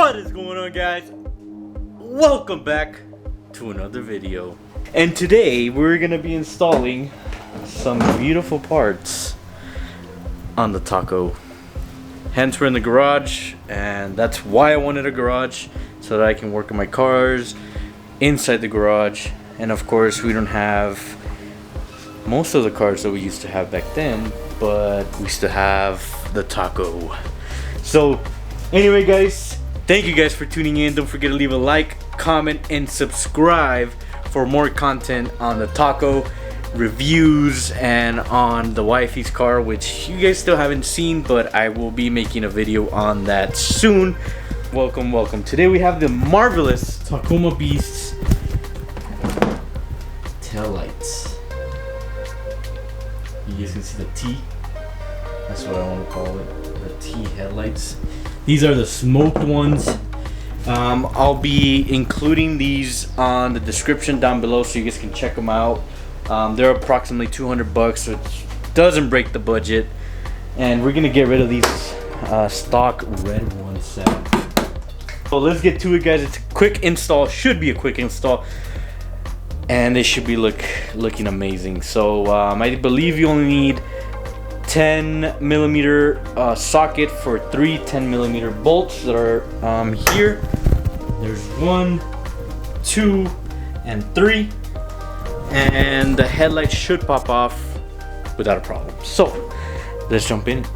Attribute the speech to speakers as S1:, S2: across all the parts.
S1: What is going on, guys? Welcome back to another video. And today we're gonna be installing some beautiful parts on the Taco. Hence we're in the garage, and that's why I wanted a garage, so that I can work on my cars inside the garage. And of course we don't have most of the cars that we used to have back then, but we still have the Taco. So anyway, guys, thank you guys for tuning in. Don't forget to leave a like, comment, and subscribe for more content on the Taco, reviews, and on the wifey's car, which you guys still haven't seen, but I will be making a video on that soon. Welcome, welcome. Today we have the marvelous Tacomabeast Taillights. You guys can see the T. That's what I want to call it. The T headlights. These are the smoked ones. I'll be including these on the description down below so you guys can check them out. They're approximately 200 bucks, which doesn't break the budget. And we're gonna get rid of these stock red ones. So let's get to it, guys. It's a quick install. Should be a quick install, and they should be looking amazing. So I believe you only need 10mm socket for 3 10mm bolts that are here. There's 1, 2, and 3, and the headlight should pop off without a problem. So let's jump in.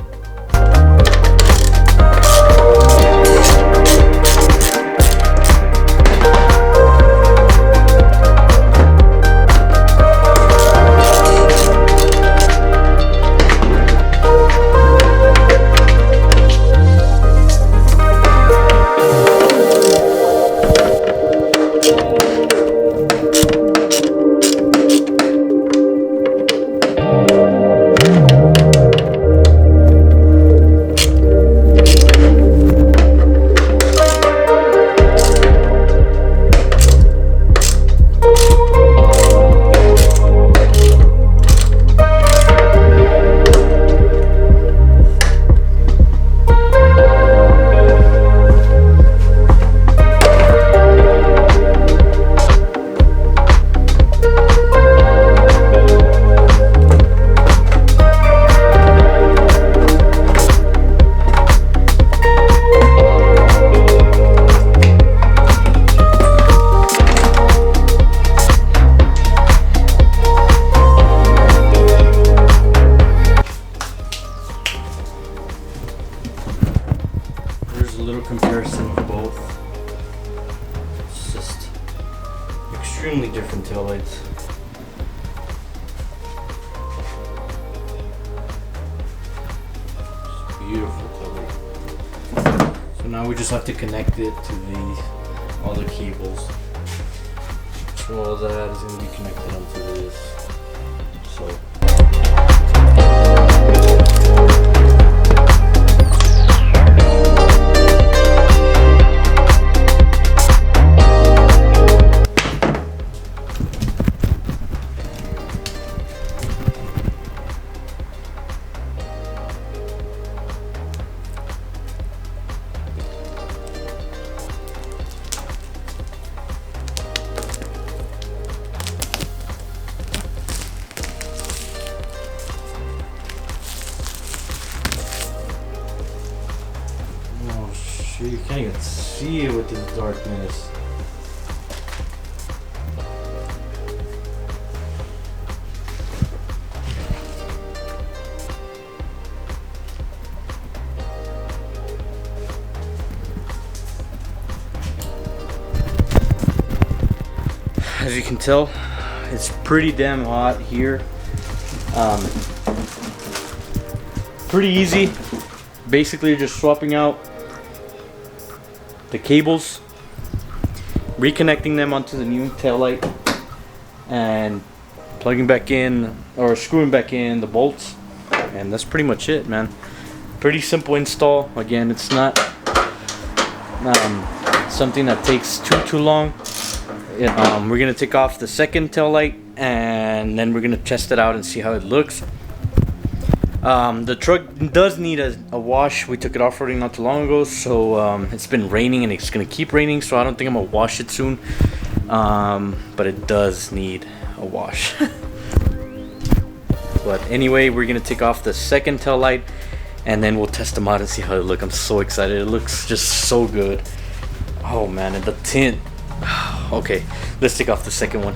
S1: Comparison of both. It's just extremely different taillights. Just beautiful taillight. So now we just have to connect it to the all the cables. So all that is going to be connected onto this. So you can't even see it with this darkness. As you can tell, it's pretty damn hot here. Pretty easy. Basically just swapping out the cables, reconnecting them onto the new taillight, and plugging back in or screwing back in the bolts, and that's pretty much it, man. Pretty simple install. Again, it's not something that takes too long. We're gonna take off the second taillight, and then we're gonna test it out and see how it looks. The truck does need a wash. We took it off-roading not too long ago, so it's been raining and it's gonna keep raining, so I don't think I'm gonna wash it soon. But it does need a wash. But anyway, we're gonna take off the second tail light and then we'll test them out and see how they look. I'm so excited. It looks just so good. Oh man, and the tint. Okay, let's take off the second one.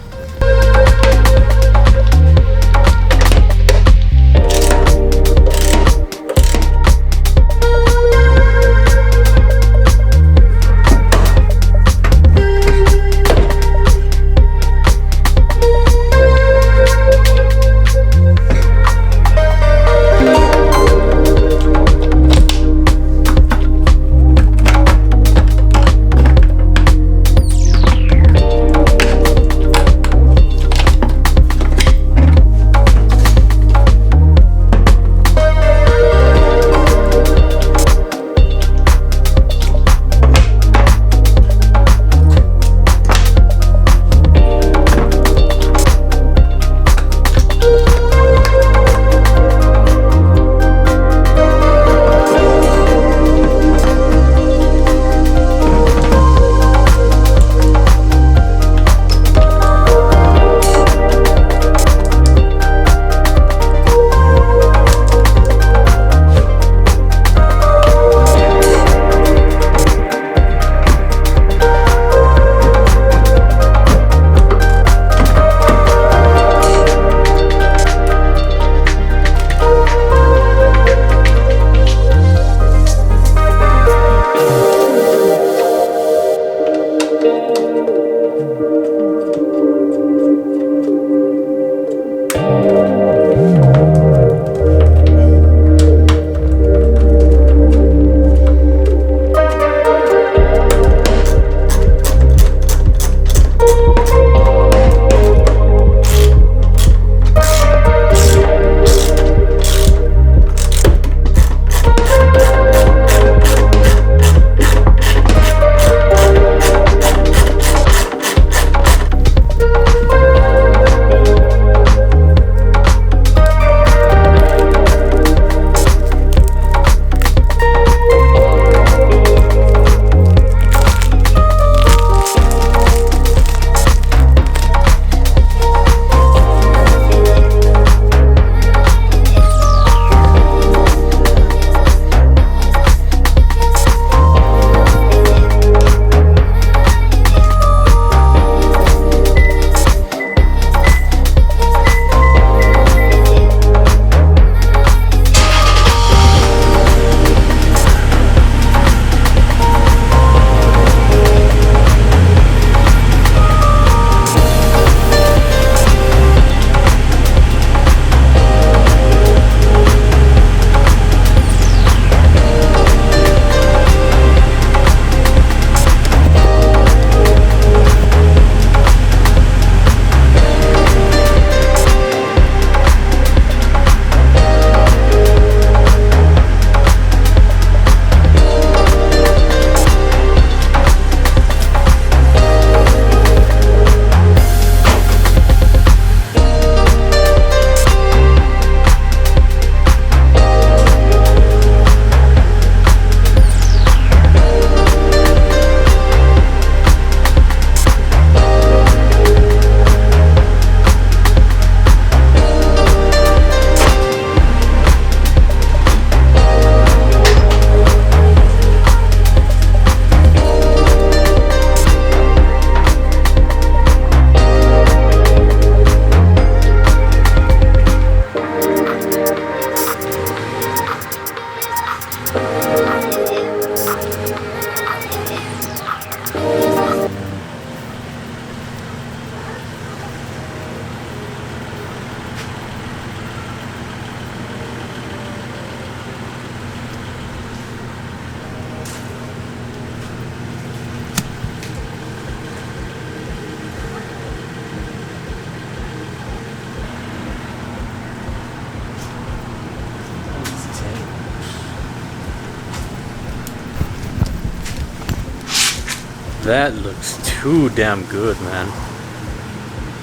S1: That looks too damn good, man.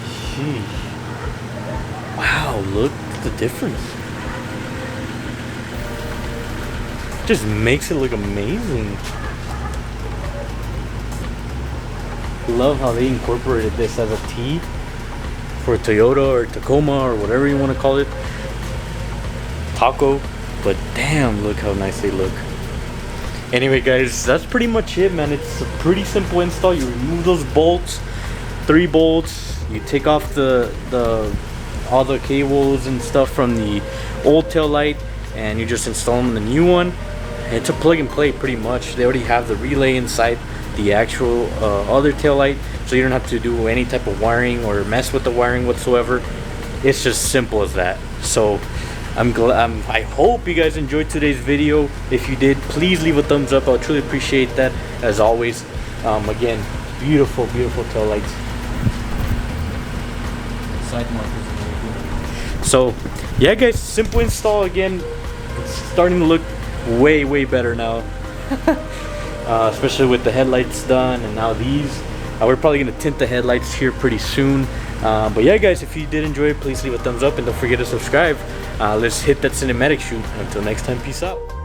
S1: Sheesh. Wow, look at the difference. Just makes it look amazing. Love how they incorporated this as a T for Toyota or Tacoma or whatever you want to call it. Taco. But damn, look how nice they look. Anyway guys, that's pretty much it, man. It's a pretty simple install. You remove those bolts, 3 bolts, you take off all the cables and stuff from the old tail light, and you just install them in the new one. It's a plug and play pretty much. They already have the relay inside the actual other tail light, so you don't have to do any type of wiring or mess with the wiring whatsoever. It's just simple as that. So I hope you guys enjoyed today's video. If you did, please leave a thumbs up. I would truly appreciate that, as always. Again, beautiful tail lights. Side markers. So yeah guys, simple install. Again, it's starting to look way better now. Especially with the headlights done, and now these. We're probably gonna tint the headlights here pretty soon. But yeah guys, if you did enjoy it, please leave a thumbs up and don't forget to subscribe. Let's hit that cinematic shoot. Until next time, peace out.